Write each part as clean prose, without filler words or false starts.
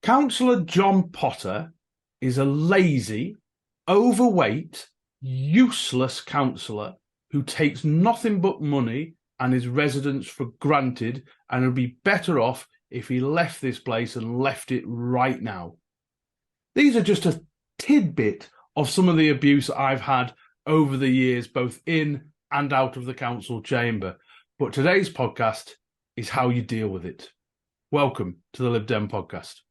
Councillor John Potter is a lazy, overweight, useless councillor who takes nothing but money and his residents for granted, and would be better off if he left this place and left it right now. These are just a tidbit of some of the abuse I've had over the years, both in and out of the council chamber. But today's podcast is how you deal with it. Welcome to the Lib Dem Podcast.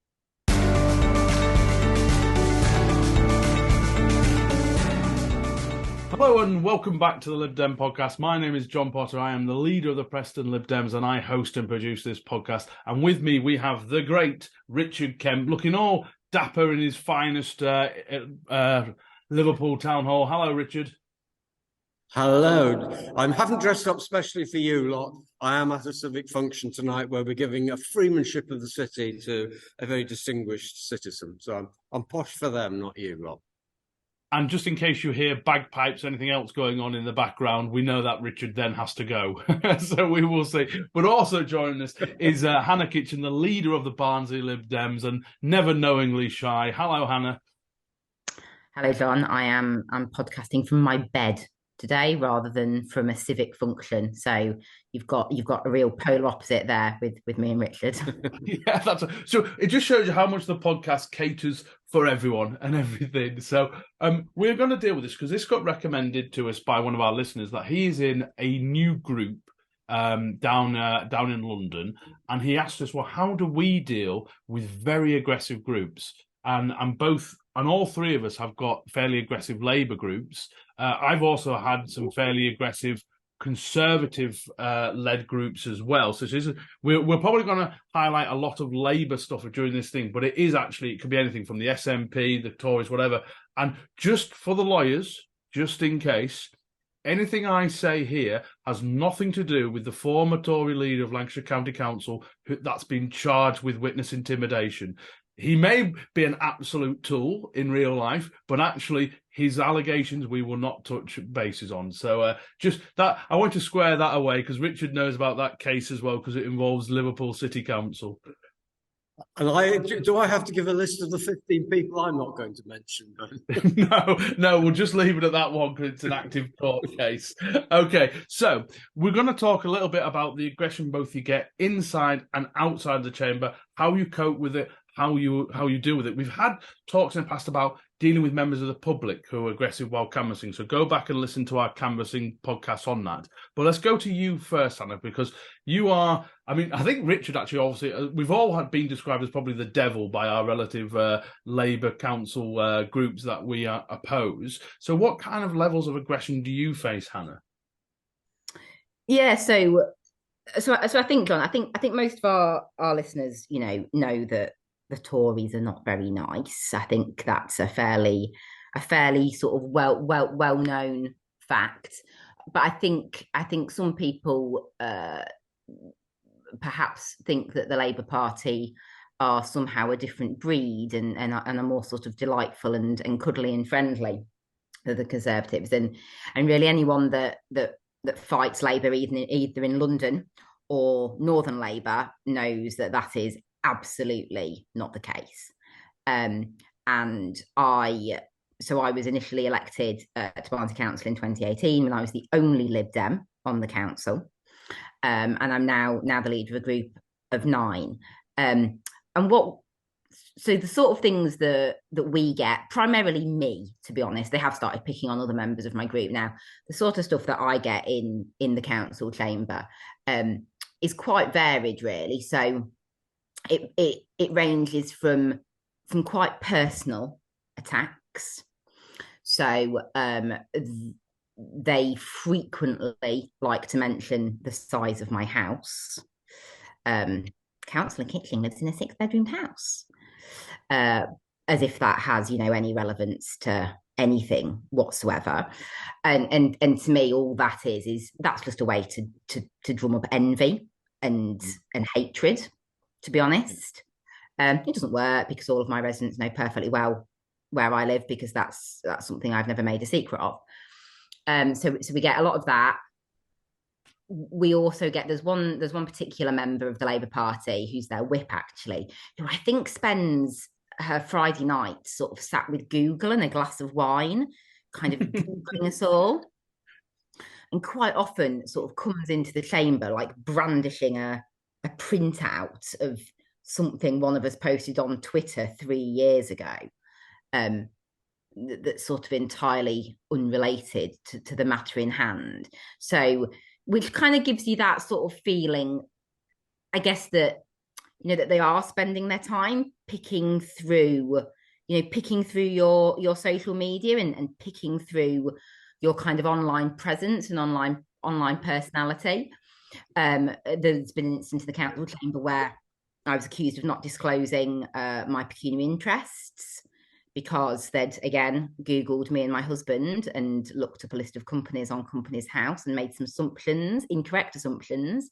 Hello and welcome back to the Lib Dem Podcast. My name is John Potter. I am the leader of the Preston Lib Dems and I host and produce this podcast. And with me we have the great Richard Kemp, looking all dapper in his finest Liverpool Town Hall. Hello, Richard. Hello. I haven't dressed up specially for you lot. I am at a civic function tonight where we're giving a freemanship of the city to a very distinguished citizen. So I'm posh for them, not you lot. And just in case you hear bagpipes, anything else going on in the background, we know that Richard then has to go. So we will see. But also joining us is Hannah Kitchen, the leader of the Barnsley Lib Dems and never knowingly shy. Hello, Hannah. Hello, John. I'm podcasting from my bed today rather than from a civic function. So you've got a real polar opposite there with me and Richard. Yeah, so it just shows you how much the podcast caters for everyone and everything. So we're going to deal with this because this got recommended to us by one of our listeners that he's in a new group down in London, and he asked us, well, how do we deal with very aggressive groups? And all three of us have got fairly aggressive Labour groups. I've also had some fairly aggressive Conservative-led groups as well. So we're probably going to highlight a lot of Labour stuff during this thing, but it could be anything from the SNP, the Tories, whatever. And just for the lawyers, just in case, anything I say here has nothing to do with the former Tory leader of Lancashire County Council that's been charged with witness intimidation. He may be an absolute tool in real life, but actually his allegations we will not touch bases on. So just that, I want to square that away because Richard knows about that case as well because it involves Liverpool City Council. And do I have to give a list of the 15 people I'm not going to mention? No, we'll just leave it at that one because it's an active court case. Okay, so we're going to talk a little bit about the aggression both you get inside and outside the chamber, how you cope with it, how you deal with it. We've had talks in the past about dealing with members of the public who are aggressive while canvassing. So go back and listen to our canvassing podcast on that. But let's go to you first, Hannah, because you are, I think Richard actually, obviously, we've all been described as probably the devil by our relative Labour council groups that we oppose. So what kind of levels of aggression do you face, Hannah? Yeah, so I think, John, I think most of our listeners, know that the Tories are not very nice. I think that's a fairly sort of well known fact. But I think some people perhaps think that the Labour Party are somehow a different breed and are more sort of delightful and cuddly and friendly than the Conservatives. And really anyone that fights Labour either in London or Northern Labour knows that is absolutely not the case. And I was initially elected to Barnsley Council in 2018 when I was the only Lib Dem on the council. And I'm now the leader of a group of 9. So the sort of things that we get, primarily me, to be honest, they have started picking on other members of my group now. The sort of stuff that I get in the council chamber is quite varied, really. So it ranges from quite personal attacks. So they frequently like to mention the size of my house. Councillor Kitchen lives in a 6-bedroom house, as if that has any relevance to anything whatsoever. And to me, all that is that's just a way to drum up envy and hatred. To be honest, it doesn't work because all of my residents know perfectly well where I live because that's something I've never made a secret of. So we get a lot of that. we also get there's one particular member of the Labour Party who's their whip, actually, who I think spends her Friday night sort of sat with Google and a glass of wine, kind of Googling us all, and quite often sort of comes into the chamber like brandishing a printout of something one of us posted on Twitter 3 years ago, that's sort of entirely unrelated to the matter in hand. So, which kind of gives you that sort of feeling, I guess, that, you know, that they are spending their time picking through your social media and picking through your kind of online presence and online personality. There's been an instance in the council chamber where I was accused of not disclosing my pecuniary interests, because they'd, again, Googled me and my husband and looked up a list of companies on Companies House and made some incorrect assumptions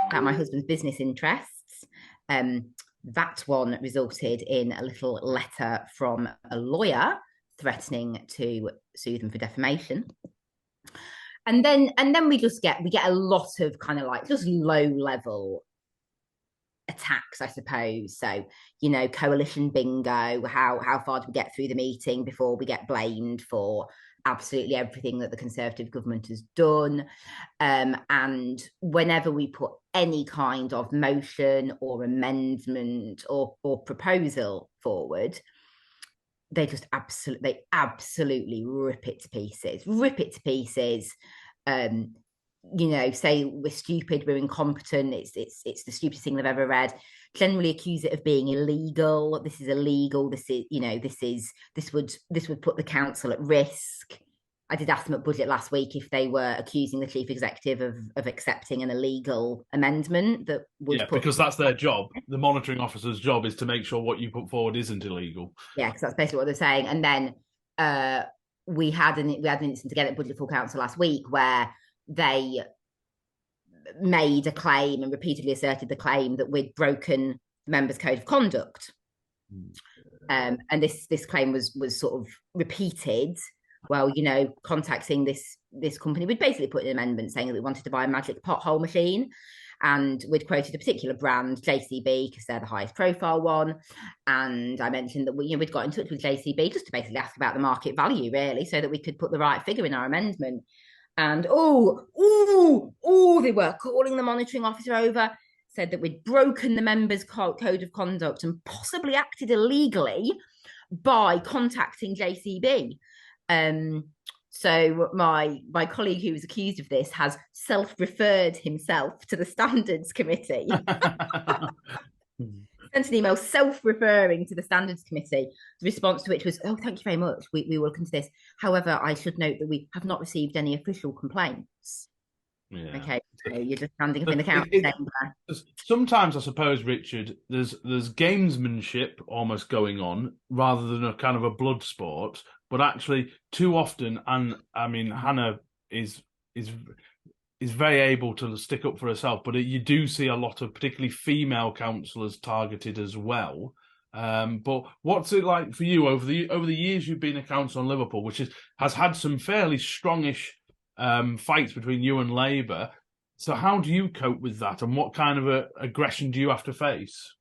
about my husband's business interests. That one resulted in a little letter from a lawyer threatening to sue them for defamation. And then we get a lot of kind of like just low level attacks, I suppose. So, you know, coalition bingo, how far do we get through the meeting before we get blamed for absolutely everything that the Conservative government has done. And whenever we put any kind of motion or amendment or proposal forward, they just absolutely rip it to pieces. You know, say we're stupid, we're incompetent, it's the stupidest thing I've ever read. Generally accuse it of being illegal. This is illegal. This is, you know, this would put the council at risk. I did ask them at budget last week if they were accusing the chief executive of accepting an illegal amendment that would because that's their job. The monitoring officer's job is to make sure what you put forward isn't illegal. Yeah, because that's basically what they're saying. And then we had an incident again at Budget Full Council last week where they made a claim and repeatedly asserted the claim that we'd broken the members' code of conduct. And this claim was sort of repeated. Well, you know, contacting this company, we'd basically put an amendment saying that we wanted to buy a magic pothole machine, and we'd quoted a particular brand, JCB, because they're the highest profile one. And I mentioned that we'd got in touch with JCB just to basically ask about the market value, really, so that we could put the right figure in our amendment. And they were calling the monitoring officer over, said that we'd broken the members' code of conduct and possibly acted illegally by contacting JCB. So my colleague who was accused of this has self-referred himself to the Standards Committee. Sent an email self-referring to the Standards Committee, the response to which was, "Oh, thank you very much. We will look into this. However, I should note that we have not received any official complaints." Yeah. Okay, so you're just standing up in the council chamber. Sometimes, I suppose, Richard, there's gamesmanship almost going on rather than a kind of a blood sport. But actually, too often, and I mean, Hannah is very able to stick up for herself, but you do see a lot of particularly female councillors targeted as well. But what's it like for you over the years you've been a councillor in Liverpool, which has had some fairly strongish fights between you and Labour? So how do you cope with that, and what kind of aggression do you have to face?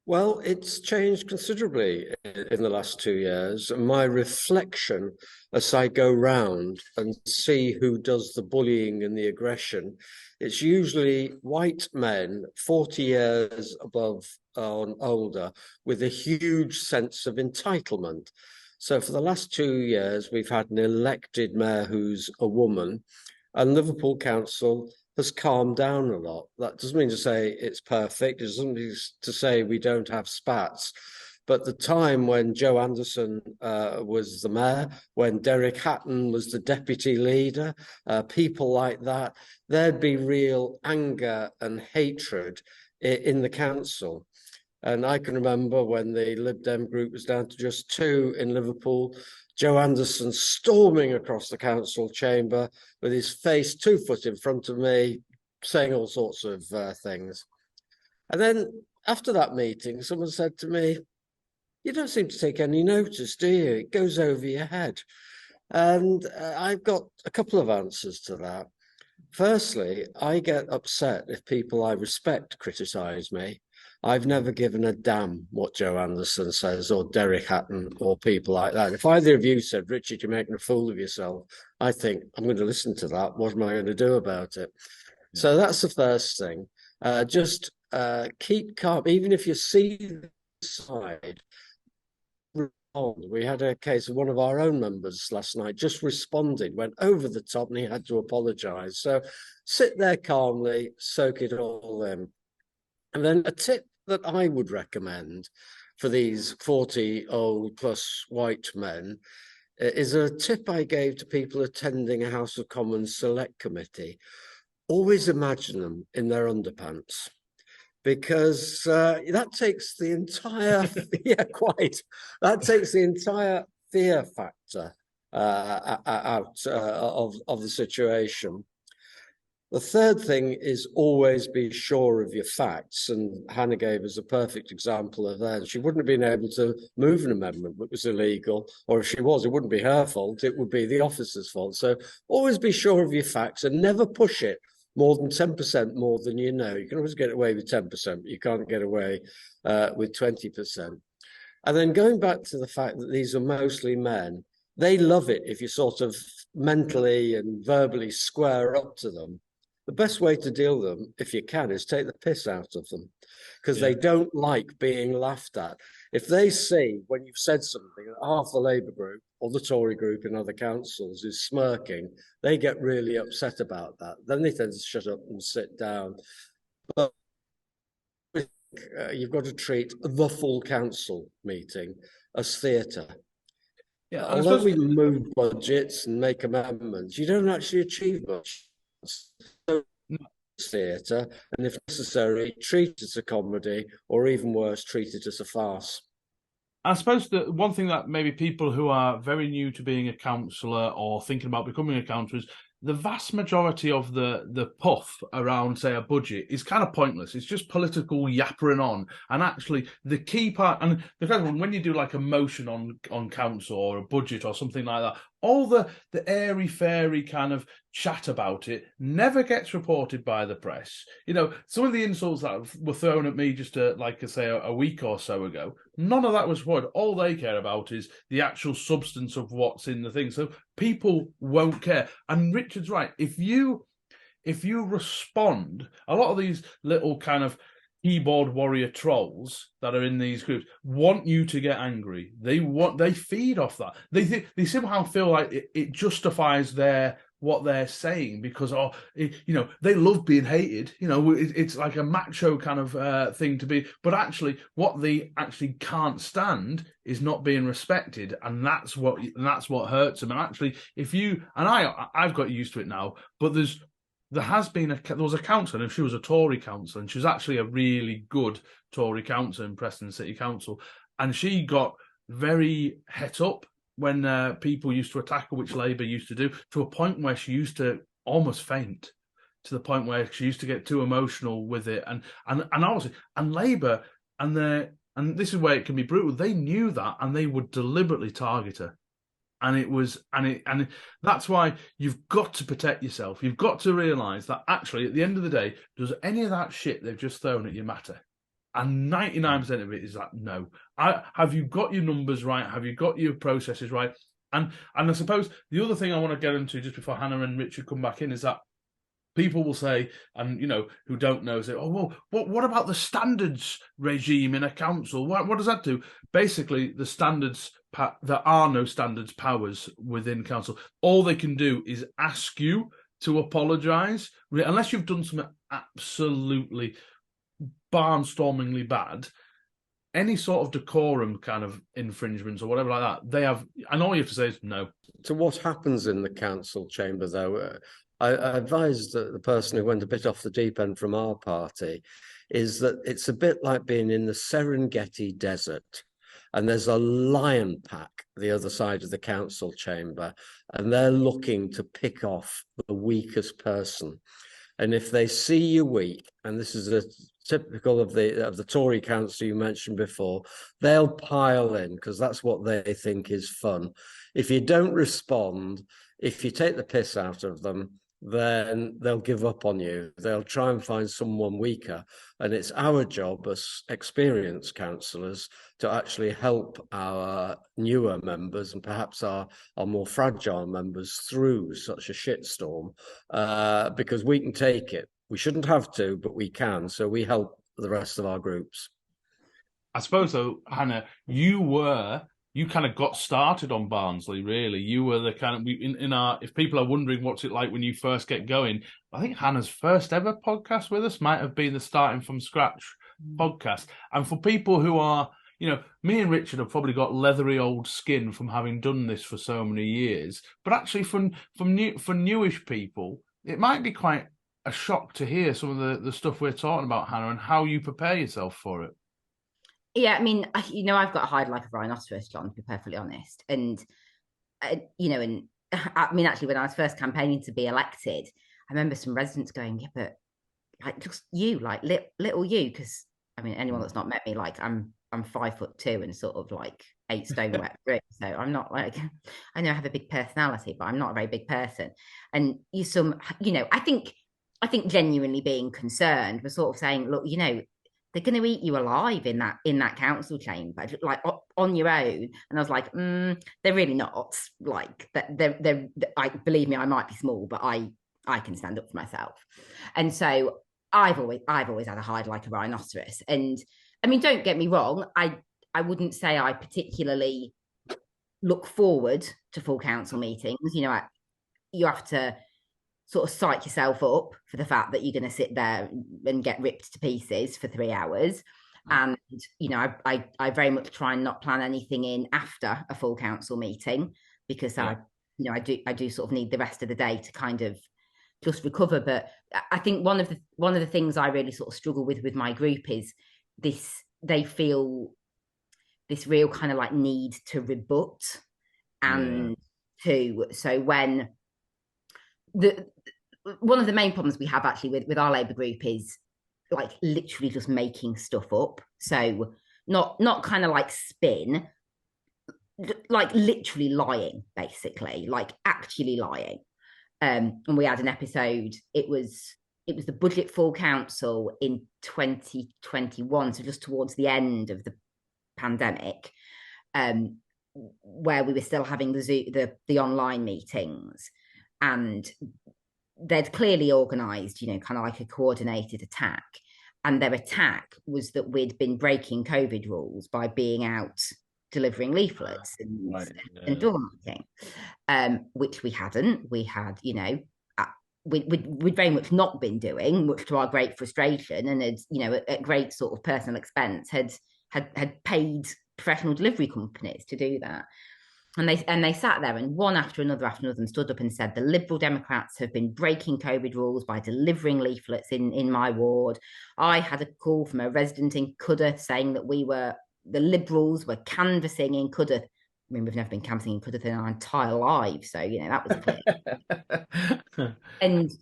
Well, it's changed considerably in the last 2 years. And my reflection as I go round and see who does the bullying and the aggression, it's usually white men, 40 years above or older, with a huge sense of entitlement. So for the last 2 years, we've had an elected mayor who's a woman, and Liverpool Council has calmed down a lot. That doesn't mean to say it's perfect. It doesn't mean to say we don't have spats. But the time when Joe Anderson was the mayor, when Derek Hatton was the deputy leader, people like that, there'd be real anger and hatred in the council. And I can remember when the Lib Dem group was down to just 2 in Liverpool, Joe Anderson storming across the council chamber with his face 2 foot in front of me, saying all sorts of things. And then after that meeting, someone said to me, "You don't seem to take any notice, do you? It goes over your head." And I've got a couple of answers to that. Firstly, I get upset if people I respect criticise me. I've never given a damn what Joe Anderson says or Derek Hatton or people like that. If either of you said, Richard, you're making a fool of yourself, I think I'm going to listen to that. What am I going to do about it? Yeah. So that's the first thing. Just keep calm, even if you see the side. We had a case of one of our own members last night just responded, went over the top, and he had to apologise. So sit there calmly, soak it all in. And then a tip that I would recommend for these 40-old plus white men is a tip I gave to people attending a House of Commons Select Committee. Always imagine them in their underpants. Because that takes the entire, that takes the entire fear factor out of the situation. The third thing is always be sure of your facts. And Hannah gave us a perfect example of that. She wouldn't have been able to move an amendment that was illegal, or if she was, it wouldn't be her fault, it would be the officer's fault. So always be sure of your facts and never push it more than 10% more than you know. You can always get away with 10%, but you can't get away with 20%. And then going back to the fact that these are mostly men, they love it if you sort of mentally and verbally square up to them. The best way to deal with them, if you can, is take the piss out of them, because they don't like being laughed at. If they see when you've said something that half the Labour group or the Tory group in other councils is smirking, they get really upset about that. Then they tend to shut up and sit down. But you've got to treat the full council meeting as theatre. Yeah, although we move budgets and make amendments, you don't actually achieve much. Theatre, and if necessary, treat it as a comedy, or even worse, treat it as a farce. I suppose the one thing that maybe people who are very new to being a councillor or thinking about becoming a councillor is the vast majority of the puff around, say, a budget is kind of pointless. It's just political yappering on. And actually, the key part, and the kind of when you do like a motion on council or a budget or something like that, all the airy-fairy kind of chat about it never gets reported by the press. You know, some of the insults that were thrown at me just like I say a week or so ago, none of that was reported. All they care about is the actual substance of what's in the thing. So people won't care. And Richard's right. If you respond, a lot of these little kind of keyboard warrior trolls that are in these groups want you to get angry. They feed off that. They somehow feel like it justifies what they're saying because they love being hated. You know, it's like a macho kind of thing to be. But actually, what they actually can't stand is not being respected, and that's what hurts them. And actually, I've got used to it now. But there was a councillor, and she was a Tory councillor, and she was actually a really good Tory councillor in Preston City Council, and she got very het up when people used to attack her, which Labour used to do, to a point where she used to almost faint, to the point where she used to get too emotional with it, and obviously, and Labour and this is where it can be brutal. They knew that, and they would deliberately target her. And that's why you've got to protect yourself. You've got to realise that actually, at the end of the day, does any of that shit they've just thrown at you matter? And 99% of it is that no. Have you got your numbers right? Have you got your processes right? And I suppose the other thing I want to get into just before Hannah and Richard come back in is that people will say, and who don't know, say, "Oh well, what about the standards regime in a council? What does that do?" Basically, the standards. There are no standards powers within council. All they can do is ask you to apologise, unless you've done something absolutely barnstormingly bad. Any sort of decorum kind of infringements or whatever like that, they have, and all you have to say is no. To what happens in the council chamber, though, I advised the person who went a bit off the deep end from our party, is that it's a bit like being in the Serengeti desert. And there's a lion pack the other side of the council chamber, and they're looking to pick off the weakest person. And if they see you weak, and this is a typical of the Tory council you mentioned before, they'll pile in because that's what they think is fun. If you don't respond, if you take the piss out of them, then they'll give up on you. They'll try and find someone weaker. And it's our job as experienced councillors to actually help our newer members and perhaps our more fragile members through such a shitstorm, because we can take it. We shouldn't have to, but we can. So we help the rest of our groups. I suppose, though, Hannah, you kind of got started on Barnsley, really. You were the kind of, in our, if people are wondering what's it like when you first get going, I think Hannah's first ever podcast with us might have been the Starting From Scratch podcast. And for people who are, me and Richard have probably got leathery old skin from having done this for so many years. But actually, for newish people, it might be quite a shock to hear some of the stuff we're talking about, Hannah, and how you prepare yourself for it. Yeah, I mean, I've got a hide like a rhinoceros, John, to be perfectly honest. And, and I mean, actually, when I was first campaigning to be elected, I remember some residents going, yeah, but like just you, like little you, because I mean, anyone that's not met me, like I'm 5'2" and sort of like 8 stone wet through. So I'm not like, I know I have a big personality, but I'm not a very big person. And I think genuinely being concerned was sort of saying, look, they're going to eat you alive in that council chamber, like on your own. And I was like, they're really not. Like they're I believe me, I might be small, but I can stand up for myself. And so I've always had a hide like a rhinoceros. And I mean, don't get me wrong, I wouldn't say I particularly look forward to full council meetings. You have to sort of psych yourself up for the fact that you're going to sit there and get ripped to pieces for 3 hours. And, I very much try and not plan anything in after a full council meeting, because I do sort of need the rest of the day to kind of just recover. But I think one of the things I really sort of struggle with my group is they feel this real kind of like need to rebut and so when one of the main problems we have actually with our Labour group is like literally just making stuff up. So not kind of like spin, like literally lying, basically, like actually lying. And we had an episode, it was the budget full council in 2021, so just towards the end of the pandemic, where we were still having the online meetings. And they'd clearly organised, kind of like a coordinated attack. And their attack was that we'd been breaking COVID rules by being out delivering leaflets and door knocking, which we hadn't. We had, we'd very much not been doing, much to our great frustration, and at great sort of personal expense, had paid professional delivery companies to do that. And they sat there, and one after another stood up and said, the Liberal Democrats have been breaking COVID rules by delivering leaflets in my ward. I had a call from a resident in Cudder saying that the Liberals were canvassing in Cudder. I mean, we've never been canvassing in Cudder in our entire lives. So, that was clear. And,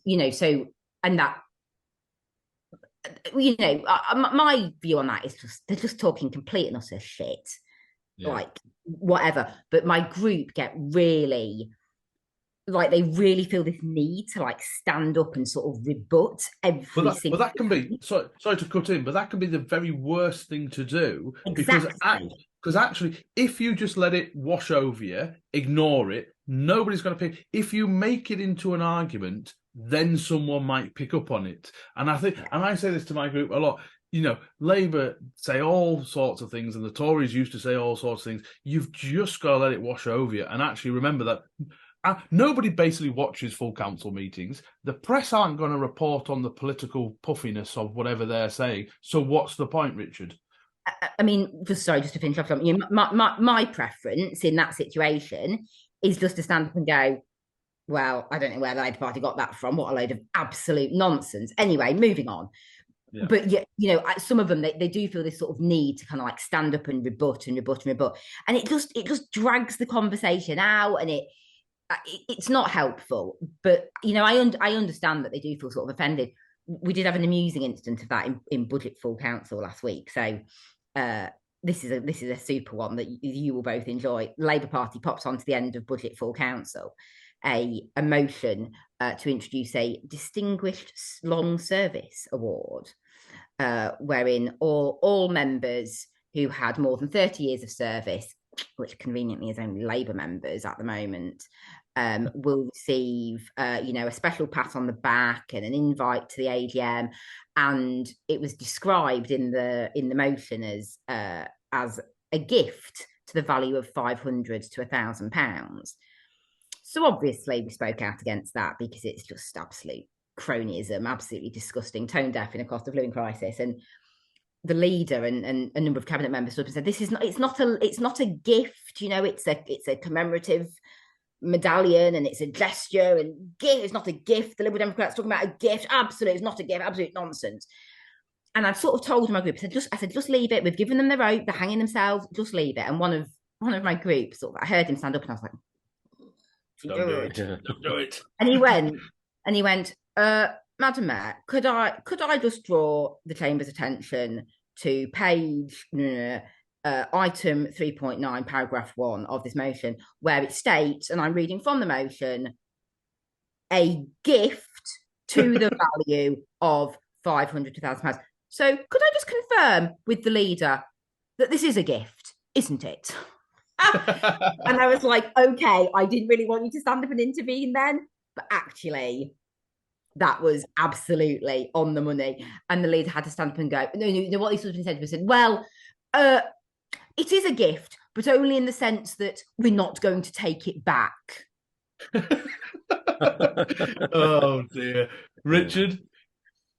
my view on that is they're just talking complete and utter shit. Yeah. Like whatever, but my group get really like they really feel this need to like stand up and sort of rebut everything. But that can be sorry to cut in, but that can be the very worst thing to do. Exactly. Because actually, if you just let it wash over you, ignore it, nobody's going to pick. If you make it into an argument, then someone might pick up on it. And I think, and I say this to my group a lot. Labour say all sorts of things, and the Tories used to say all sorts of things. You've just got to let it wash over you, and actually remember that nobody basically watches full council meetings. The press aren't going to report on the political puffiness of whatever they're saying. So what's the point, Richard? I mean, just to finish off, my preference in that situation is just to stand up and go, well, I don't know where the Labour Party got that from. What a load of absolute nonsense. Anyway, moving on. Yeah. But some of them they do feel this sort of need to kind of like stand up and rebut, and it just drags the conversation out, and it's not helpful. But I understand that they do feel sort of offended. We did have an amusing instance of that in budget full council last week. So this is a super one that you will both enjoy. Labour Party pops onto the end of budget full council, a motion to introduce a distinguished long service award, wherein all members who had more than 30 years of service, which conveniently is only Labour members at the moment, will receive, a special pat on the back and an invite to the AGM. And it was described in the motion as a gift to the value of £500 to £1,000. So obviously we spoke out against that because it's just absolute cronyism, absolutely disgusting, tone deaf in a cost of living crisis. And the leader and a number of cabinet members stood up and said, "This is not. It's not a gift. It's a commemorative medallion and it's a gesture and gift. It's not a gift. The Liberal Democrats talking about a gift. Absolutely, it's not a gift. Absolute nonsense." And I sort of told my group, I said, just leave it. We've given them the rope. They're hanging themselves. Just leave it. And one of my group I heard him stand up and I was like, Don't do it. And he went, Madam Mayor, could I just draw the Chamber's attention to page item 3.9, paragraph 1 of this motion, where it states, and I'm reading from the motion, a gift to the value of £500 to £1,000. So could I just confirm with the leader that this is a gift, isn't it? And I was like, okay, I didn't really want you to stand up and intervene then, but actually that was absolutely on the money. And the leader had to stand up and go, no, what he sort of said was, well, it is a gift, but only in the sense that we're not going to take it back. Oh dear. Richard?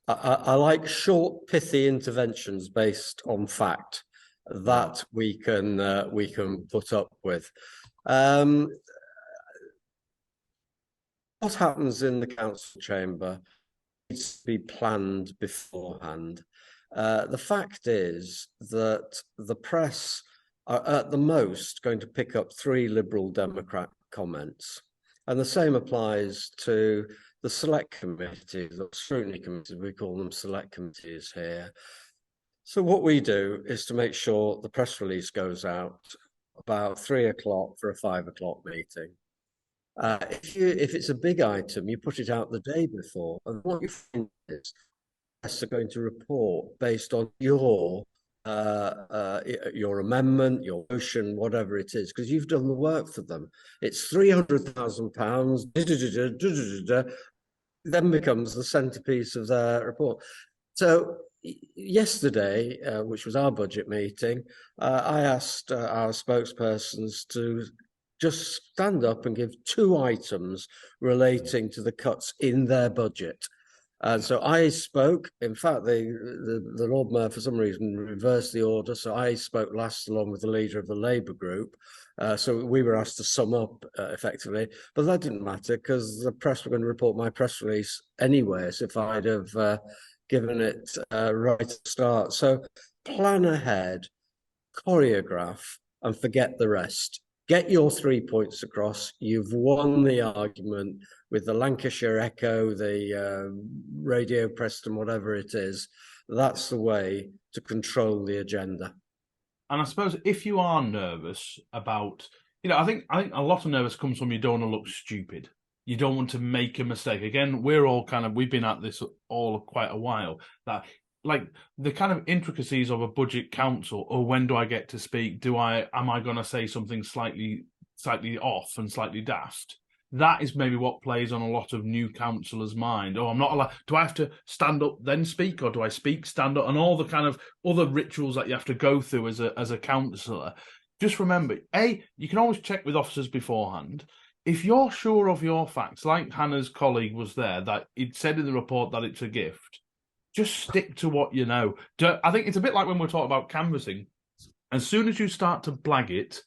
I like short, pithy interventions based on fact that we can put up with. What happens in the council chamber needs to be planned beforehand. The fact is that the press are at the most going to pick up 3 Liberal Democrat comments. And the same applies to the select committees, the scrutiny committees, we call them select committees here. So what we do is to make sure the press release goes out about 3 o'clock for a 5 o'clock meeting. If it's a big item, you put it out the day before, and what you find is press are going to report based on your amendment, your motion, whatever it is, because you've done the work for them. It's £300,000, then becomes the centerpiece of their report. So yesterday, which was our budget meeting, I asked our spokespersons to just stand up and give 2 items relating to the cuts in their budget. And so I spoke. In fact, the Lord Mayor, for some reason, reversed the order. So I spoke last along with the leader of the Labour group. So we were asked to sum up effectively. But that didn't matter because the press were going to report my press release anyway, so if I'd have given it right at the start. So plan ahead, choreograph, and forget the rest. Get your 3 points across. You've won the argument with the Lancashire Echo, the Radio Preston, whatever it is. That's the way to control the agenda. And I suppose if you are nervous about, I think a lot of nervous comes from you don't want to look stupid. You don't want to make a mistake. Again, we've been at this all quite a while. That like the kind of intricacies of a budget council, or when do I get to speak? Am I going to say something slightly off and slightly daft? That is maybe what plays on a lot of new councillors' mind. Oh, I'm not allowed. Do I have to stand up then speak, or do I speak, stand up, and all the kind of other rituals that you have to go through as a councillor? Just remember, you can always check with officers beforehand. If you're sure of your facts, like Hannah's colleague was there, that he'd said in the report that it's a gift, just stick to what you know. I think it's a bit like when we're talking about canvassing. As soon as you start to blag it,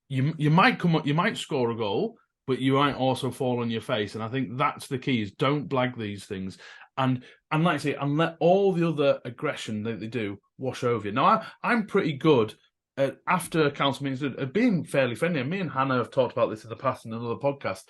you might score a goal, but you might also fall on your face. And I think that's the key: is don't blag these things, and like I say, and let all the other aggression that they do wash over you. Now, I'm pretty good after council meetings at being fairly friendly. And me and Hannah have talked about this in the past in another podcast.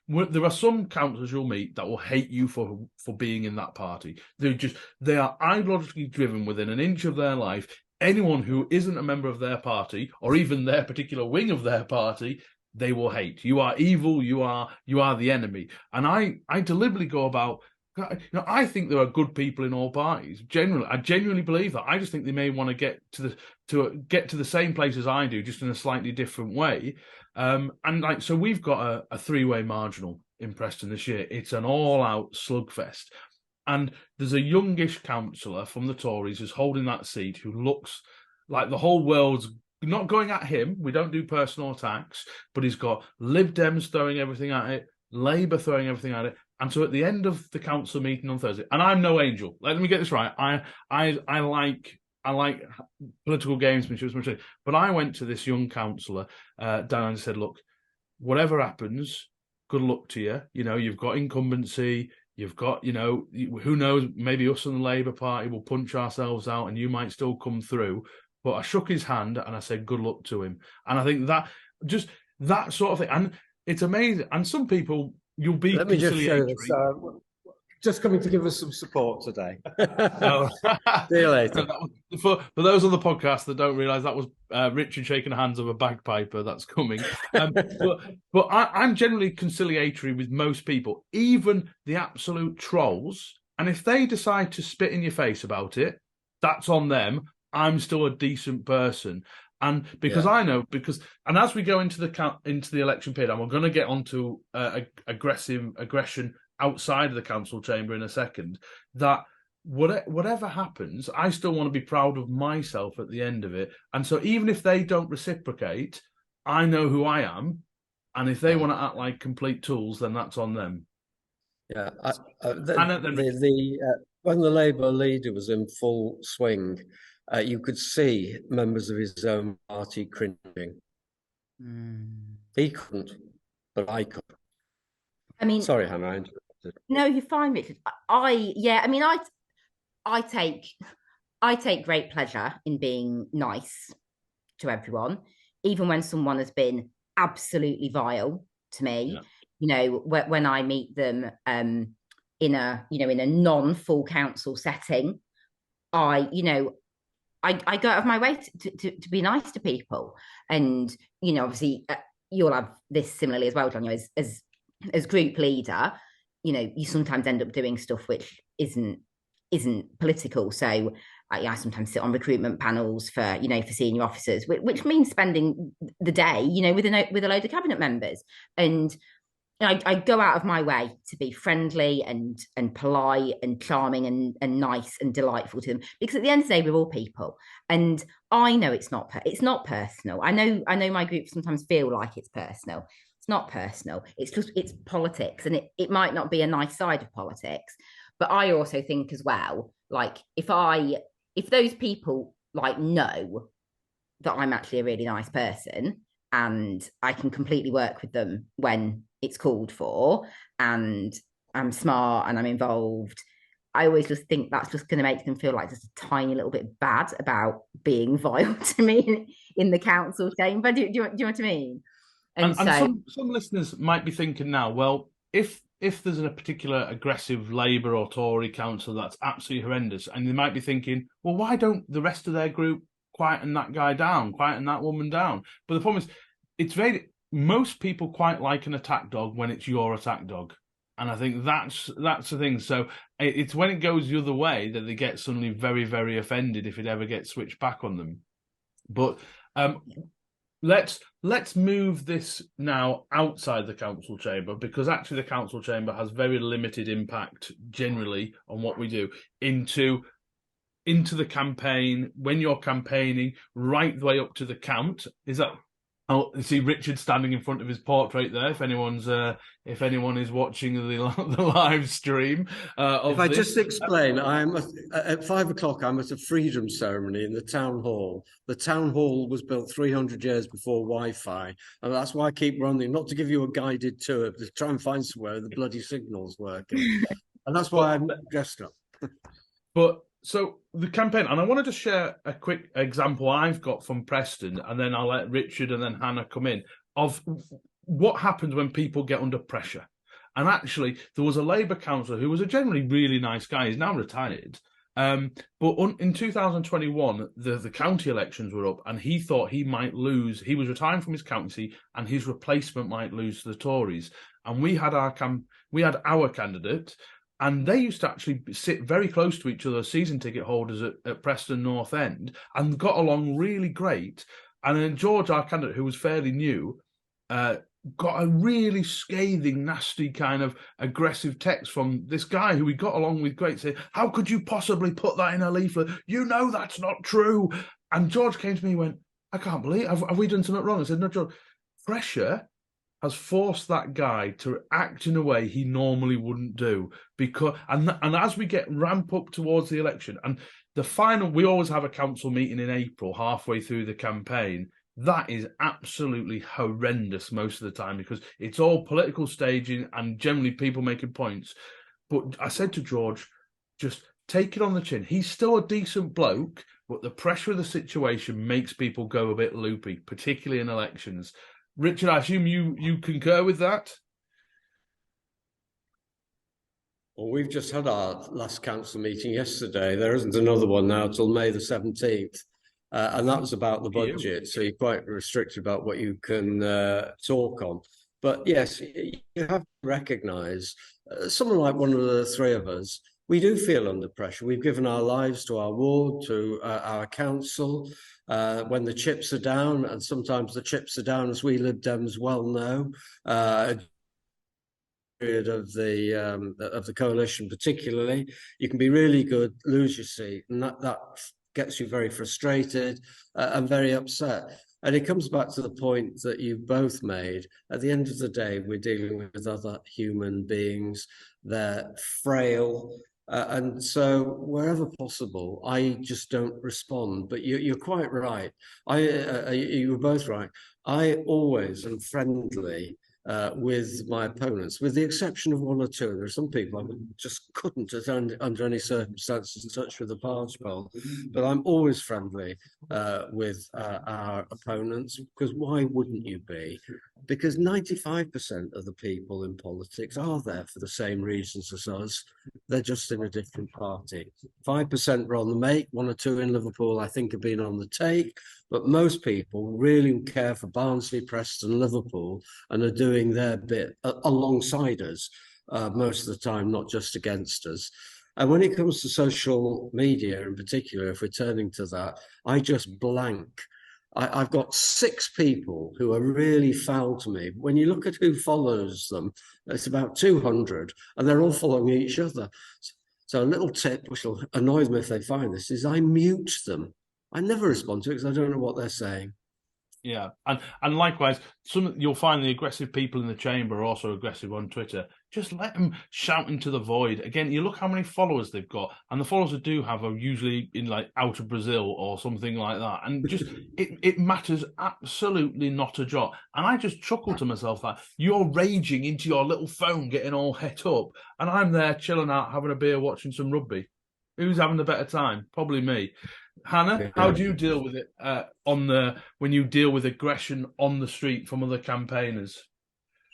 There are some councillors you'll meet that will hate you for being in that party. They are ideologically driven within an inch of their life. Anyone who isn't a member of their party, or even their particular wing of their party, they will hate. You are evil. You are the enemy. And I deliberately go about. I think there are good people in all parties. I genuinely believe that. I just think they may want to get to the same place as I do, just in a slightly different way. So we've got a three-way marginal in Preston this year. It's an all-out slugfest. And there's a youngish councillor from the Tories who's holding that seat who looks like the whole world's not going at him. We don't do personal attacks, but he's got Lib Dems throwing everything at it, Labour throwing everything at it. And so at the end of the council meeting on Thursday, and I'm no angel. Let me get this right. I like political gamesmanship, but I went to this young councillor down and said, look, whatever happens, good luck to you. You know, you've got incumbency. You've got, who knows, maybe us and the Labour Party will punch ourselves out and you might still come through. But I shook his hand and I said, good luck to him. And I think that, just that sort of thing. And it's amazing. And some people, you'll be... Let me just show this. Just coming to give us some support today. See you later. For those on the podcast that don't realise, that was Richard shaking the hands of a bagpiper that's coming. But I'm generally conciliatory with most people, even the absolute trolls. And if they decide to spit in your face about it, that's on them. I'm still a decent person. And because I know, and as we go into the election period, and we're going to get onto aggression outside of the council chamber in a second, that whatever happens, I still want to be proud of myself at the end of it. And so even if they don't reciprocate, I know who I am. And if they want to act like complete tools, then that's on them. Yeah. When the Labour leader was in full swing, you could see members of his own party cringing. He couldn't, but I could. I mean, sorry, Hannah, I interrupted. No, you're fine, Richard. I take great pleasure in being nice to everyone, even when someone has been absolutely vile to me. Yeah. You know, when I meet them in a non-full council setting, I go out of my way to be nice to people. And, obviously you'll have this similarly as well, John, as group leader, you sometimes end up doing stuff which isn't political. So I sometimes sit on recruitment panels for senior officers, which means spending the day, with a load of cabinet members. And I go out of my way to be friendly and polite and charming and nice and delightful to them, because at the end of the day, we're all people. And I know it's not personal. I know my group sometimes feel like it's personal. It's not personal. It's politics, and it might not be a nice side of politics. But I also think as well, like if those people know that I'm actually a really nice person and I can completely work with them when it's called for, and I'm smart and I'm involved, I always just think that's just going to make them feel like just a tiny little bit bad about being vile to me in the council chamber. Do you know what I mean? And some listeners might be thinking now, well, if there's a particular aggressive Labour or Tory councillor that's absolutely horrendous, and they might be thinking, well, why don't the rest of their group quieten that guy down, quieten that woman down? But the problem is, most people quite like an attack dog when it's your attack dog. And I think that's the thing. So it's when it goes the other way that they get suddenly very, very offended if it ever gets switched back on them. But let's move this now outside the council chamber, because actually the council chamber has very limited impact generally on what we do, into the campaign, when you're campaigning, right the way up to the count. Is that... Oh, you see Richard standing in front of his portrait there. If anyone is watching the live stream, I just explain, I'm at 5 o'clock. I'm at a freedom ceremony in the town hall. The town hall was built 300 years before Wi-Fi, and that's why I keep running, not to give you a guided tour, but to try and find somewhere the bloody signal's working, and that's why I'm dressed up. But. So the campaign, and I wanted to share a quick example I've got from Preston, and then I'll let Richard and then Hannah come in, of what happens when people get under pressure. And actually, there was a Labour councillor who was a generally really nice guy. He's now retired. But in 2021, the county elections were up, and he thought he might lose. He was retiring from his county, and his replacement might lose to the Tories. And we had our candidate, and they used to actually sit very close to each other, season ticket holders at Preston North End, and got along really great. And then George, our candidate, who was fairly new, got a really scathing, nasty kind of aggressive text from this guy who we got along with great, saying, "How could you possibly put that in a leaflet? You know that's not true." And George came to me and went, "I can't believe, have we done something wrong?" I said, "No, George, pressure has forced that guy to act in a way he normally wouldn't do." And as we ramp up towards the election, and the final, we always have a council meeting in April, halfway through the campaign. That is absolutely horrendous most of the time, because it's all political staging and generally people making points. But I said to George, just take it on the chin. He's still a decent bloke, but the pressure of the situation makes people go a bit loopy, particularly in elections. Richard, I assume you concur with that? Well, we've just had our last council meeting yesterday. There isn't another one now till May the 17th. And that was about the budget. So you're quite restricted about what you can talk on. But yes, you have to recognise, someone like one of the three of us, we do feel under pressure. We've given our lives to our ward, to our council, when the chips are down, and sometimes the chips are down, as we Lib Dems well know, period of the coalition particularly, you can be really good, lose your seat, and that gets you very frustrated and very upset. And it comes back to the point that you both made. At the end of the day, we're dealing with other human beings. They're frail. And so wherever possible, I just don't respond. But you're quite right. You were both right. I always am friendly with my opponents, with the exception of one or two. There are some people I just couldn't, under any circumstances, touch with a barge pole. But I'm always friendly with our opponents, because why wouldn't you be? Because 95% of the people in politics are there for the same reasons as us. They're just in a different party. 5% were on the make, one or two in Liverpool, I think, have been on the take. But most people really care for Barnsley, Preston, Liverpool, and are doing their bit alongside us most of the time, not just against us. And when it comes to social media in particular, if we're turning to that, I just blank. I've got 6 people who are really foul to me. When you look at who follows them, it's about 200, and they're all following each other. So a little tip, which will annoy them if they find this, is I mute them. I never respond to it because I don't know what they're saying. Yeah, and likewise, you'll find the aggressive people in the chamber are also aggressive on Twitter. Just let them shout into the void. Again, you look how many followers they've got, and the followers they do have are usually in out of Brazil or something like that. And just it matters absolutely not a jot. And I just chuckle to myself that you're raging into your little phone, getting all het up, and I'm there chilling out, having a beer, watching some rugby. Who's having the better time? Probably me. Hannah, how do you deal with it when you deal with aggression on the street from other campaigners?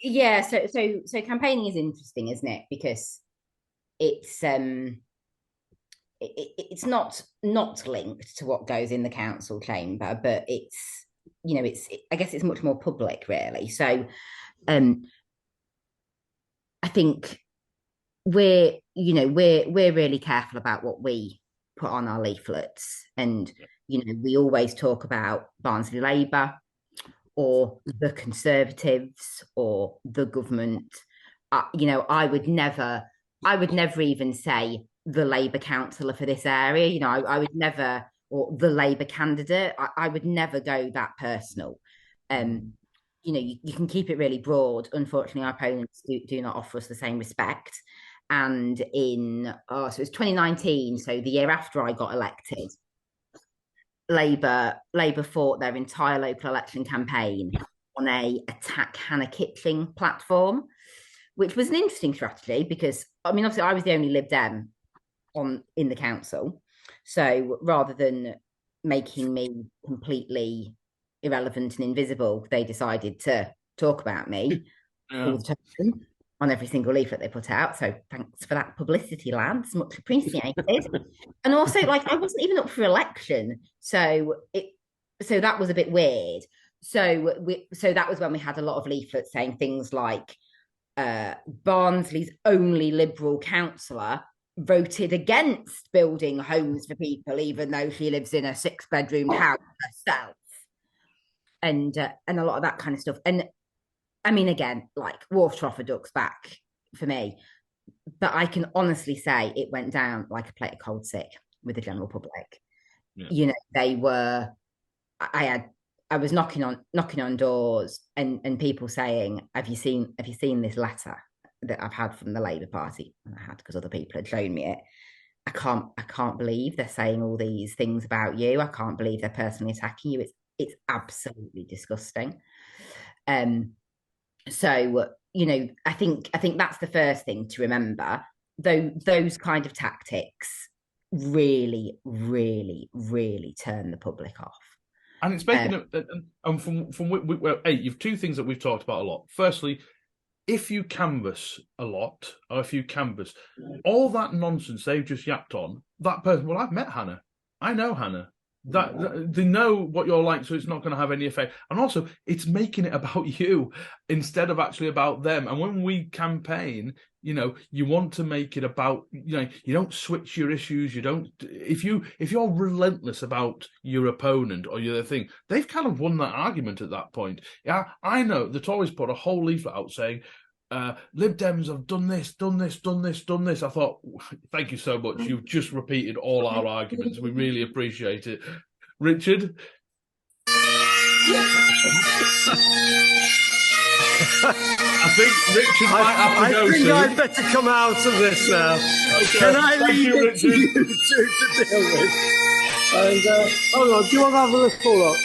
Yeah, so campaigning is interesting, isn't it? Because it's not linked to what goes in the council chamber, but I guess it's much more public, really. So I think we're really careful about what we put on our leaflets, and we always talk about Barnsley Labour or the Conservatives or the government. I would never even say the Labour councillor for this area. I would never, or the Labour candidate. I would never go that personal. You can keep it really broad. Unfortunately, our opponents do not offer us the same respect. And so it was 2019, so the year after I got elected, Labour fought their entire local election campaign on a attack Hannah Kitching platform, which was an interesting strategy because, obviously I was the only Lib Dem in the council. So rather than making me completely irrelevant and invisible, they decided to talk about me all the time. on every single leaflet they put out. So thanks for that publicity, lads. Much appreciated. And also, like, I wasn't even up for election. So that was a bit weird. So that was when we had a lot of leaflets saying things like Barnsley's only Liberal councillor voted against building homes for people, even though she lives in a 6-bedroom house herself. And a lot of that kind of stuff. And I mean, again, like, water off a duck's back for me. But I can honestly say it went down like a plate of cold sick with the general public. Yeah. You know, they were, I was knocking on doors and people saying, have you seen this letter that I've had from the Labour Party? And I had, because other people had shown me it. I can't believe they're saying all these things about you. I can't believe they're personally attacking you. It's absolutely disgusting. So, you know, I think that's the first thing to remember. Though those kind of tactics really, really, really turn the public off. And it's making you've two things that we've talked about a lot. Firstly, if you canvass a lot, or if you canvass all that nonsense they've just yapped on, that person, well, I've met Hannah. I know Hannah. That they know what you're like, so it's not going to have any effect. And also, it's making it about you instead of actually about them. And when we campaign, you know, you want to make it about, you know, you don't switch your issues. You don't, if you're relentless about your opponent or your thing, they've kind of won that argument at that point. Yeah, I know the Tories put a whole leaflet out saying, Lib Dems have done this. I thought, thank you so much. You've just repeated all our arguments. We really appreciate it. Richard? I think Richard might have to go soon. I think I'd better come out of this now. Okay. Can I leave it to you two to deal with? And, hold on, do you want to have a little pull-up?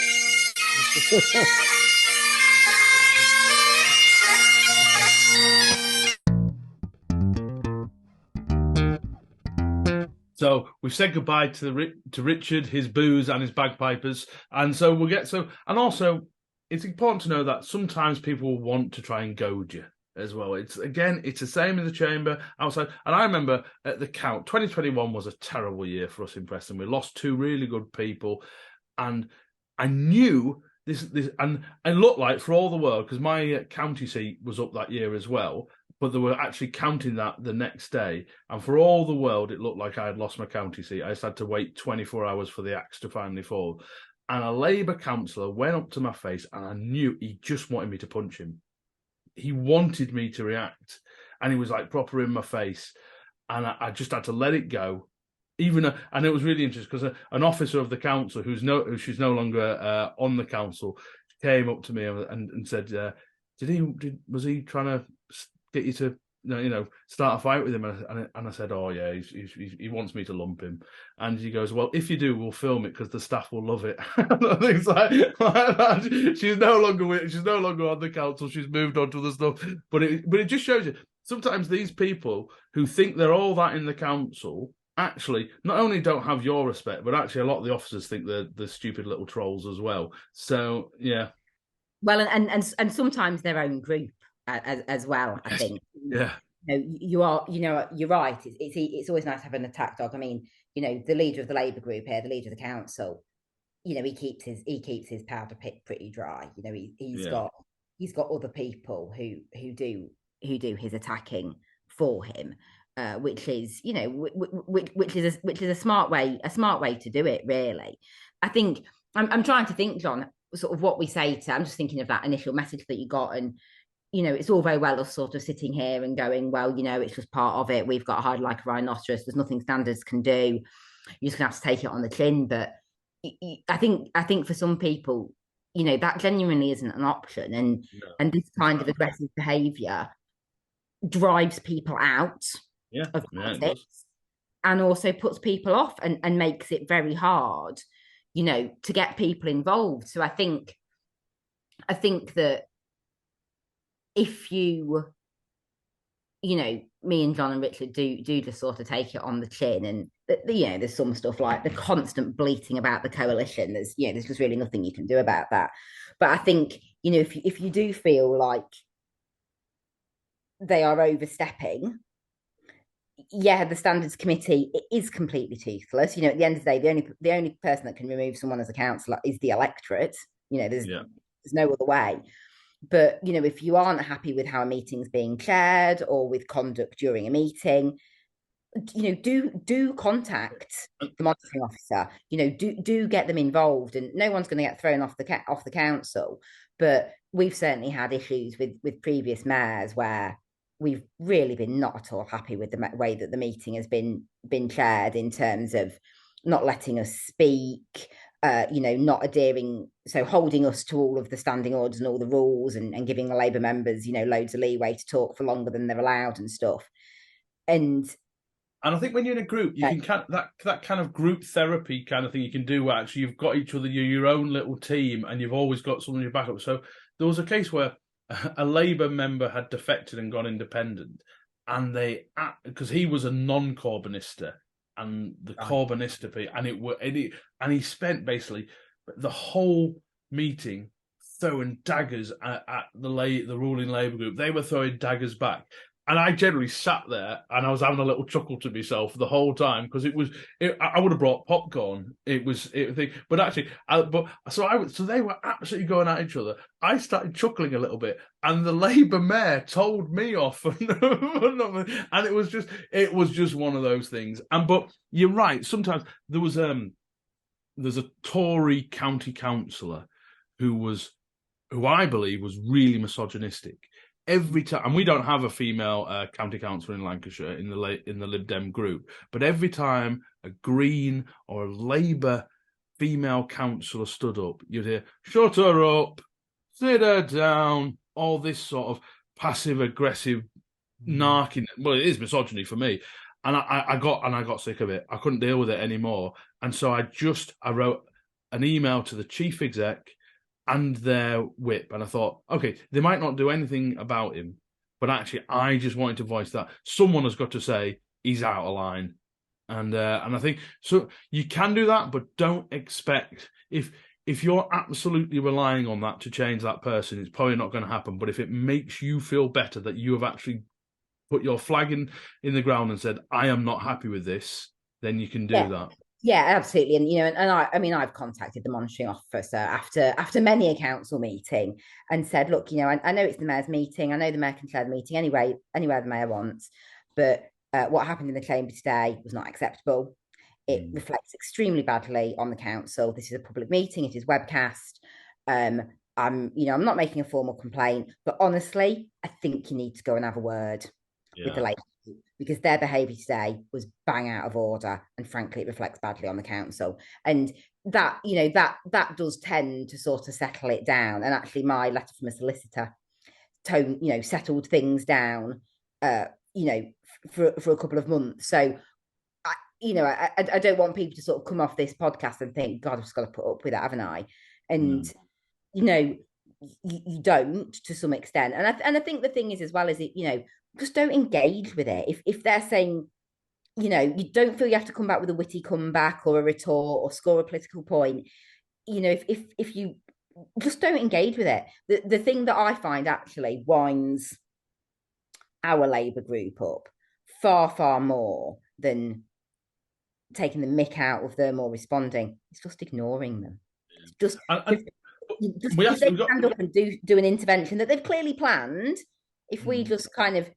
So we've said goodbye to Richard, his booze and his bagpipers. And so and also it's important to know that sometimes people want to try and goad you as well. It's the same in the chamber outside. And I remember at the count, 2021 was a terrible year for us in Preston. We lost 2 really good people. And I knew this, and it looked like for all the world, because my county seat was up that year as well, but they were actually counting that the next day. And for all the world, it looked like I had lost my county seat. I just had to wait 24 hours for the axe to finally fall. And a Labour councillor went up to my face and I knew he just wanted me to punch him. He wanted me to react. And he was like proper in my face. And I just had to let it go. And it was really interesting because an officer of the council she's no longer on the council came up to me and said, was he trying to get you to, you know, start a fight with him? And I said, oh yeah, he wants me to lump him. And he goes, well, if you do, we'll film it because the staff will love it. Things like she's no longer on the council. She's moved on to other stuff. But it just shows you sometimes these people who think they're all that in the council actually not only don't have your respect, but actually a lot of the officers think they're the stupid little trolls as well. So yeah. Well, and sometimes their own group as well, I think. Yeah. You're right. It's always nice to have an attack dog. I mean, you know, the leader of the Labour group here, the leader of the council, you know, he keeps his powder pretty dry. You know, he's got other people who do his attacking for him, which is, you know, which is a smart way to do it. Really, I think I'm trying to think, John, sort of what we say to. I'm just thinking of that initial message that you got, and you know, it's all very well us sort of sitting here and going, well, you know, it's just part of it. We've got to hide like a rhinoceros. There's nothing standards can do. You're just gonna have to take it on the chin. But I think for some people, you know, that genuinely isn't an option, and this kind of aggressive behaviour drives people out of politics, and also puts people off and makes it very hard, you know, to get people involved. So I think that if you know, me and John and Richard do just sort of take it on the chin, and you know, there's some stuff like the constant bleating about the coalition. There's just really nothing you can do about that. But I think, you know, if you do feel like they are overstepping, yeah, the standards committee is completely toothless. You know, at the end of the day, the only person that can remove someone as a councillor is the electorate. You know, there's no other way. But, you know, if you aren't happy with how a meeting's being chaired or with conduct during a meeting, you know, do contact the monitoring officer. You know, do get them involved, and no one's going to get thrown off the council. But we've certainly had issues with previous mayors where we've really been not at all happy with the way that the meeting has been chaired, in terms of not letting us speak, you know, not adhering, so holding us to all of the standing orders and all the rules, and giving the Labour members, you know, loads of leeway to talk for longer than they're allowed and stuff. And I think when you're in a group, you can that kind of group therapy kind of thing you can do, where actually you've got each other, you're your own little team, and you've always got someone your backup. So there was a case where a Labour member had defected and gone independent, and because he was a non-Corbynista, and the Corbynista and he spent basically the whole meeting throwing daggers at the ruling Labour group. They were throwing daggers back. And I generally sat there and I was having a little chuckle to myself the whole time, because I would have brought popcorn. But actually, so they were absolutely going at each other. I started chuckling a little bit, and the Labour mayor told me off, and it was just one of those things. But you're right. Sometimes there's a Tory county councillor who I believe was really misogynistic. Every time, and we don't have a female county councillor in Lancashire in the Lib Dem group, but every time a Green or a Labour female councillor stood up, you'd hear, "Shut her up, sit her down," all this sort of passive-aggressive narking. Well, it is misogyny for me. And I got sick of it. I couldn't deal with it anymore. And so I wrote an email to the chief exec and their whip, and I thought, okay, they might not do anything about him, but actually, I just wanted to voice that someone has got to say he's out of line, and I think so. You can do that, but don't expect if you're absolutely relying on that to change that person, it's probably not going to happen. But if it makes you feel better that you have actually put your flag in the ground and said, I am not happy with this, then you can do that. Yeah, absolutely. And, you know, and I mean, I've contacted the monitoring officer after many a council meeting and said, look, you know, I know it's the mayor's meeting. I know the mayor can chair the meeting anywhere the mayor wants. But what happened in the chamber today was not acceptable. It reflects extremely badly on the council. This is a public meeting. It is webcast. I'm not making a formal complaint, but honestly, I think you need to go and have a word with the Labour, because their behaviour today was bang out of order, and frankly, it reflects badly on the council. And that, you know, that does tend to sort of settle it down. And actually, my letter from a solicitor settled things down, you know, for a couple of months. So, I don't want people to sort of come off this podcast and think, God, I've just got to put up with it, haven't I? And you know, you don't, to some extent. And I think the thing is, as well, is it, you know, just don't engage with it. If they're saying, you know, you don't feel you have to come back with a witty comeback or a retort or score a political point, you know, if you just don't engage with it. The thing that I find actually winds our Labour group up far, far more than taking the mick out of them or responding, it's just ignoring them. Just stand up and do an intervention that they've clearly planned. If we just kind of,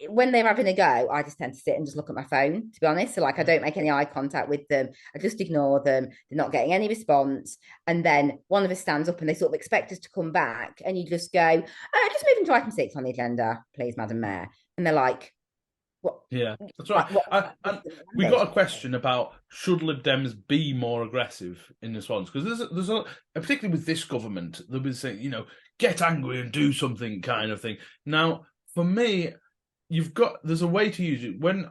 when they're having a go, I just tend to sit and just look at my phone, to be honest. So, like, I don't make any eye contact with them. I just ignore them. They're not getting any response. And then one of us stands up and they sort of expect us to come back. And you just go, just moving to item 6 on the agenda, please, Madam Mayor. And they're like, what? Yeah, that's right. We got a question about, should Lib Dems be more aggressive in response? Because there's particularly with this government, they'll be saying, you know, get angry and do something kind of thing. Now, for me, there's a way to use it. When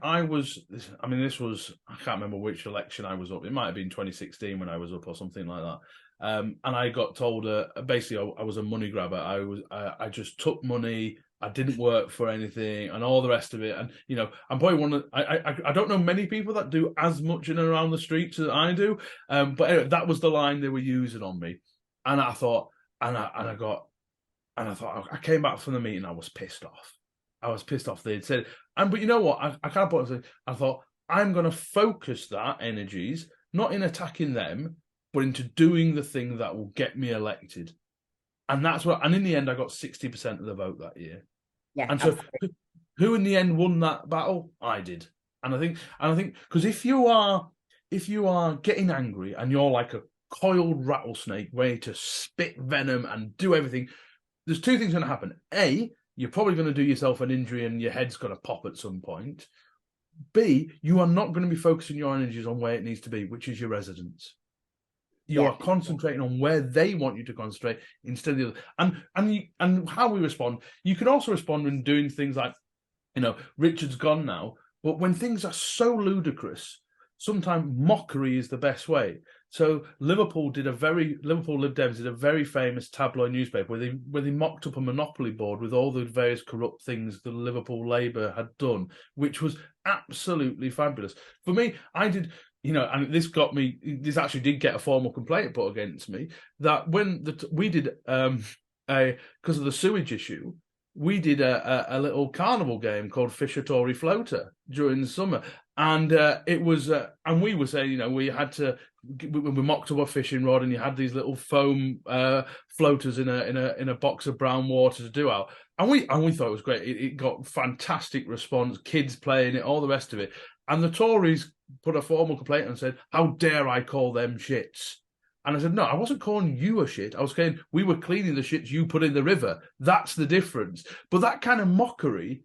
this was, I can't remember which election I was up. It might have been 2016 when I was up or something like that. And I got told, basically, I was a money grabber. I just took money. I didn't work for anything and all the rest of it. And, you know, I'm probably I don't know many people that do as much in and around the streets as I do. But anyway, that was the line they were using on me. And I thought, I came back from the meeting, I was pissed off. I was pissed off they'd said. But you know what? I kind of put it. I thought I'm going to focus that energies not in attacking them, but into doing the thing that will get me elected. And that's what. And in the end, I got 60% of the vote that year. Yeah. And so, who in the end won that battle? I did. And I think because if you are getting angry and you're like a coiled rattlesnake ready to spit venom and do everything, there's two things going to happen. A, you're probably going to do yourself an injury and your head's going to pop at some point. B, you are not going to be focusing your energies on where it needs to be, which is your residents. You are concentrating on where they want you to concentrate instead of the other. And how we respond. You can also respond when doing things like, Richard's gone now, but when things are so ludicrous, sometimes mockery is the best way. So Liverpool Lib Dems did a very famous tabloid newspaper where they mocked up a monopoly board with all the various corrupt things the Liverpool Labour had done, which was absolutely fabulous. For me, I did, and this actually did get a formal complaint put against me, that when we did, because of the sewage issue, we did a little carnival game called Fisher-Tory Floater during the summer. And it was, and we were saying, we had to, we mocked up a fishing rod, and you had these little foam floaters in a box of brown water to do out. And we thought it was great. It got fantastic response, kids playing it, all the rest of it. And the Tories put a formal complaint and said, "How dare I call them shits?" And I said, "No, I wasn't calling you a shit. I was saying we were cleaning the shits you put in the river. That's the difference." But that kind of mockery,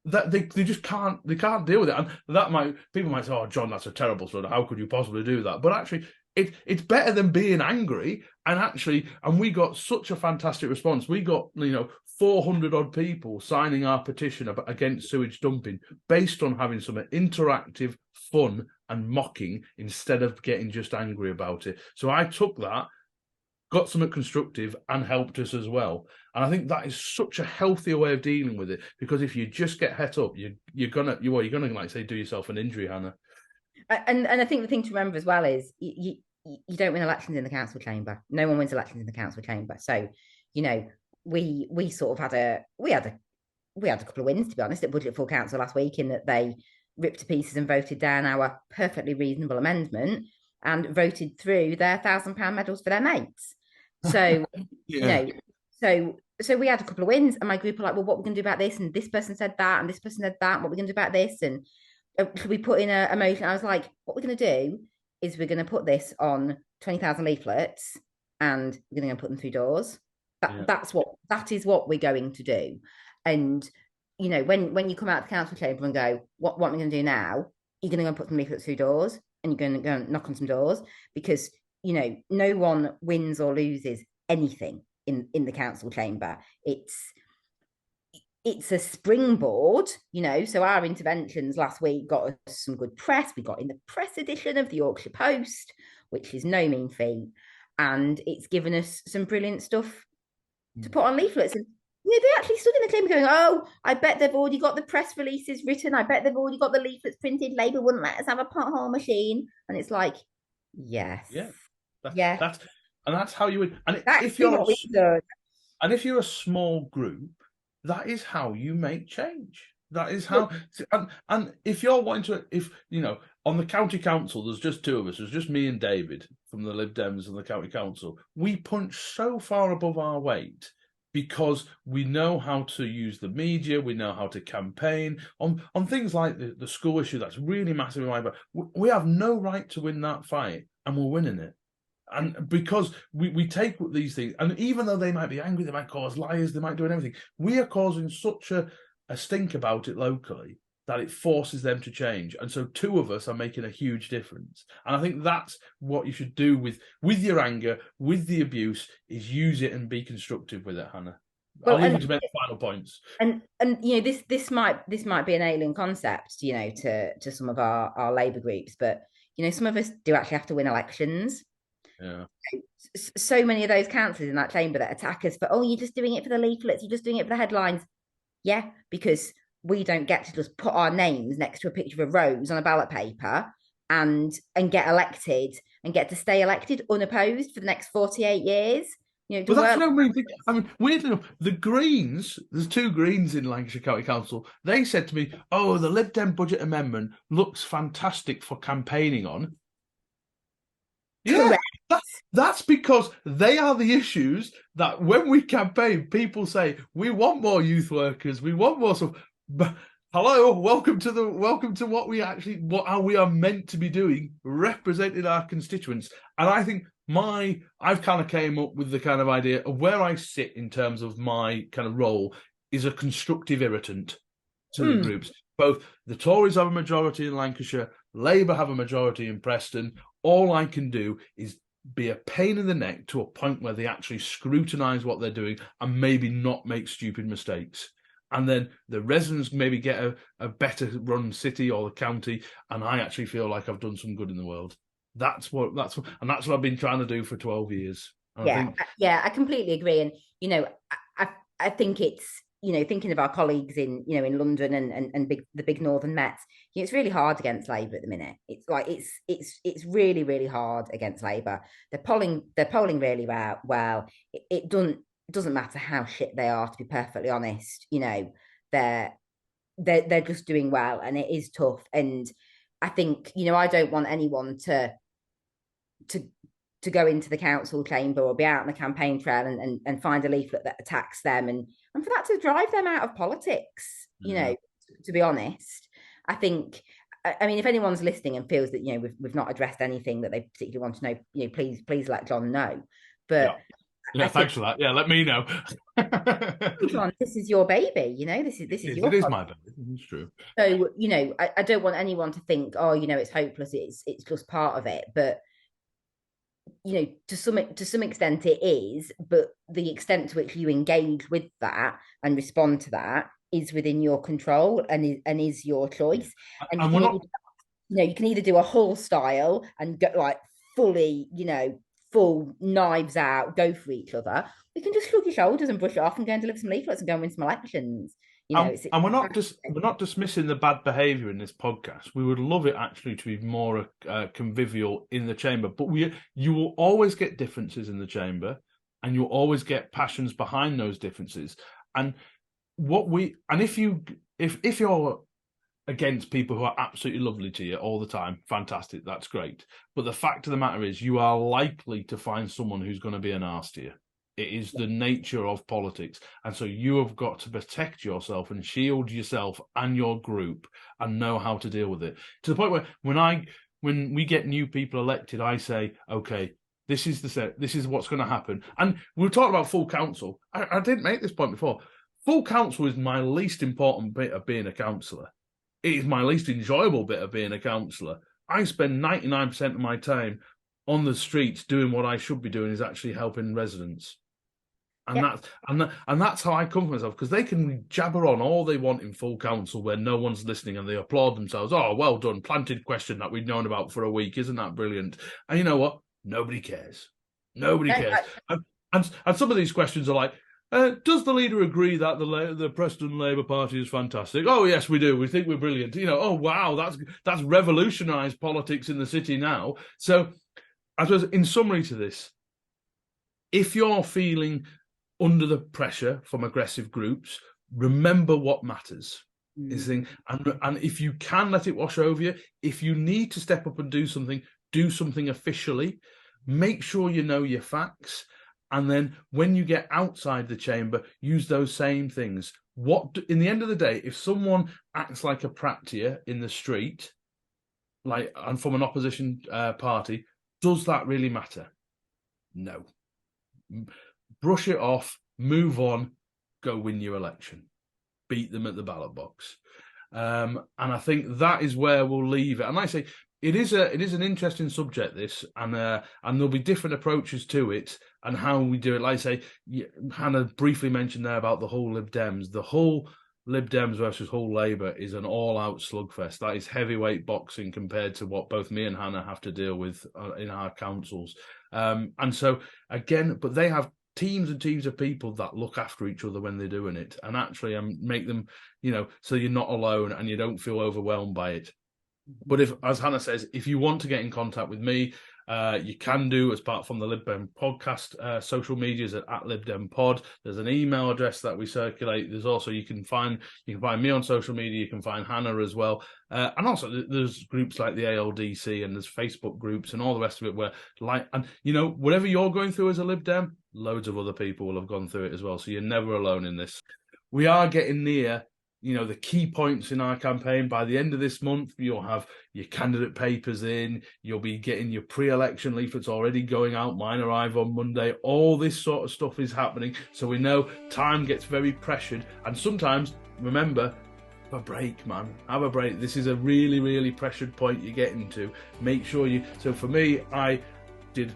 that they just can't deal with it. And people might say, "Oh, John, that's a terrible sort of, how could you possibly do that?" But actually, it's better than being angry. And we got such a fantastic response. We got 400 odd people signing our petition against sewage dumping based on having some interactive fun and mocking instead of getting just angry about it. So I took that, got something constructive, and helped us as well. And I think that is such a healthier way of dealing with it, because if you just get het up, you're gonna like say do yourself an injury, Hannah. And I think the thing to remember as well is you don't win elections in the council chamber. No one wins elections in the council chamber. So we sort of had a couple of wins, to be honest, at Budget Full Council last week, in that they ripped to pieces and voted down our perfectly reasonable amendment and voted through their £1,000 medals for their mates. So so we had a couple of wins, and my group are like, well, what are we going to do about this? And this person said that, and this person said that. What are we going to do about this? And should we put in a motion? I was like, what we're going to do is we're going to put this on 20,000 leaflets, and we're going to put them through doors. That is what we're going to do. And when you come out of the council chamber and go, what am I going to do now? You're going to go and put some leaflets through doors, and you're going to go and knock on some doors, because no one wins or loses anything in the council chamber. It's a springboard, so our interventions last week got us some good press. We got in the press edition of the Yorkshire Post, which is no mean feat, and it's given us some brilliant stuff to put on leaflets. And they actually stood in the chamber going, "Oh, I bet they've already got the press releases written. I bet they've already got the leaflets printed. Labour wouldn't let us have a pothole machine." And it's like, yes, that's how you would. And if you're a small group, that is how you make change. That is how. And if you're wanting to, on the county council, there's just two of us. There's just me and David from the Lib Dems and the county council. We punch so far above our weight because we know how to use the media, we know how to campaign on things like the school issue that's really massive in my book. We have no right to win that fight, and we're winning it. And because we take these things, and even though they might be angry, they might call us liars, they might do everything, we are causing such a stink about it locally that it forces them to change. And so two of us are making a huge difference. And I think that's what you should do with your anger, with the abuse, is use it and be constructive with it, Hannah. I'll leave you to make the final points. And this might be an alien concept, to some of our Labour groups, but some of us do actually have to win elections. Yeah. So many of those councillors in that chamber that attack us for, "Oh, you're just doing it for the leaflets, you're just doing it for the headlines." Yeah, because we don't get to just put our names next to a picture of a rose on a ballot paper and get elected and get to stay elected unopposed for the next 48 years. But that's what I mean. I mean, weirdly enough, the Greens, there's 2 Greens in Lancashire County Council. They said to me, "Oh, the Lib Dem budget amendment looks fantastic for campaigning on." Yeah, that's because they are the issues that when we campaign, people say we want more youth workers, we want more stuff. But hello, welcome to what we are meant to be doing, representing our constituents. And I think I've kind of came up with the kind of idea of where I sit in terms of my kind of role is a constructive irritant to the groups. Both the Tories have a majority in Lancashire, Labour have a majority in Preston. All I can do is be a pain in the neck to a point where they actually scrutinise what they're doing and maybe not make stupid mistakes. And then the residents maybe get a better run city or the county, and I actually feel like I've done some good in the world. That's what I've been trying to do for 12 years. I completely agree. And I think it's, thinking of our colleagues in London and the big northern Mets, it's really hard against Labour at the minute. It's like it's really, really hard against Labour. They're polling really well. It doesn't matter how shit they are, to be perfectly honest. They're just doing well, and it is tough. And I think I don't want anyone to go into the council chamber or be out on the campaign trail and find a leaflet that attacks them and for that to drive them out of politics. To be honest, I think. I mean, if anyone's listening and feels that we've not addressed anything that they particularly want to know, please let John know. But yeah, thanks for that. Yeah, let me know. John, this is your baby. This is your. It is my baby. It's true. So I don't want anyone to think, it's hopeless. It's just part of it, but. To some extent it is, but the extent to which you engage with that and respond to that is within your control and is your choice. And you can either do a Hull style and go like fully, full knives out, go for each other. You can just shrug your shoulders and brush it off and go and deliver some leaflets and go and win some elections. And we're not dismissing the bad behaviour in this podcast. We would love it actually to be more convivial in the chamber, but you will always get differences in the chamber, and you'll always get passions behind those differences. And if you're against people who are absolutely lovely to you all the time, fantastic, that's great. But the fact of the matter is, you are likely to find someone who's going to be an arse to you. It is the nature of politics. And so you have got to protect yourself and shield yourself and your group and know how to deal with it. To the point where when we get new people elected, I say, okay, this is what's going to happen. And we were talking about full council. I didn't make this point before. Full council is my least important bit of being a councillor. It is my least enjoyable bit of being a councillor. I spend 99% of my time on the streets doing what I should be doing, is actually helping residents. And that's how I come for myself, because they can jabber on all they want in full council where no one's listening and they applaud themselves. Oh, well done, planted question that we've known about for a week. Isn't that brilliant? And you know what? Nobody cares. Nobody cares. And some of these questions are like, does the leader agree that the Preston Labour Party is fantastic? Oh, yes, we do. We think we're brilliant. Oh, wow, that's revolutionised politics in the city now. So I suppose in summary to this, if you're feeling under the pressure from aggressive groups, remember what matters. And if you can let it wash over you, if you need to step up and do something officially, make sure you know your facts. And then when you get outside the chamber, use those same things. In the end of the day, if someone acts like a prat to you in the street, and from an opposition party, does that really matter? No. Brush it off, move on, go win your election, beat them at the ballot box, and I think that is where we'll leave it. And like I say, it is an interesting subject, this, and there'll be different approaches to it and how we do it. Like I say, Hannah briefly mentioned there about the whole Lib Dems. The whole Lib Dems versus Hull Labour is an all-out slugfest. That is heavyweight boxing compared to what both me and Hannah have to deal with in our councils. And so again, but they have teams and teams of people that look after each other when they're doing it, and actually make them, so you're not alone and you don't feel overwhelmed by it. But if, as Hannah says, if you want to get in contact with me, You can do as part from the Lib Dem Podcast social medias at Lib Dem Pod. There's an email address that we circulate. There's also you can find me on social media. You can find Hannah as well, and also there's groups like the ALDC and there's Facebook groups and all the rest of it where whatever you're going through as a Lib Dem, loads of other people will have gone through it as well. So you're never alone in this. We are getting near, the key points in our campaign. By the end of this month, you'll have your candidate papers in. You'll be getting your pre-election leaflets already going out. Mine arrive on Monday. All this sort of stuff is happening. So we know time gets very pressured. And sometimes, remember, have a break, man. Have a break. This is a really, really pressured point you're getting to. Make sure you... So for me, I did...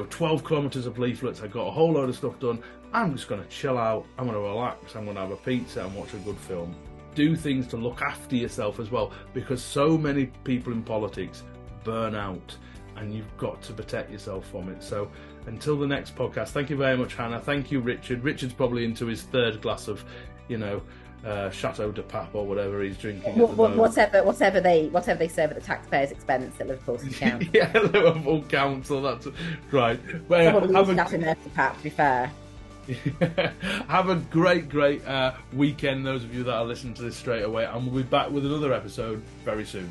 12 kilometres of leaflets. I got a whole load of stuff done. I'm just going to chill out. I'm going to relax. I'm going to have a pizza and watch a good film. Do things to look after yourself as well, because so many people in politics burn out and you've got to protect yourself from it. So until the next podcast, thank you very much, Hannah. Thank you, Richard. Richard's probably into his third glass of, Chateau de Pape or whatever he's drinking. Whatever they serve at the taxpayer's expense at Liverpool City Council. Yeah, Liverpool Council. That's right. Probably have in there to Pap, to be fair. Have a great weekend, those of you that are listening to this straight away, and we'll be back with another episode very soon.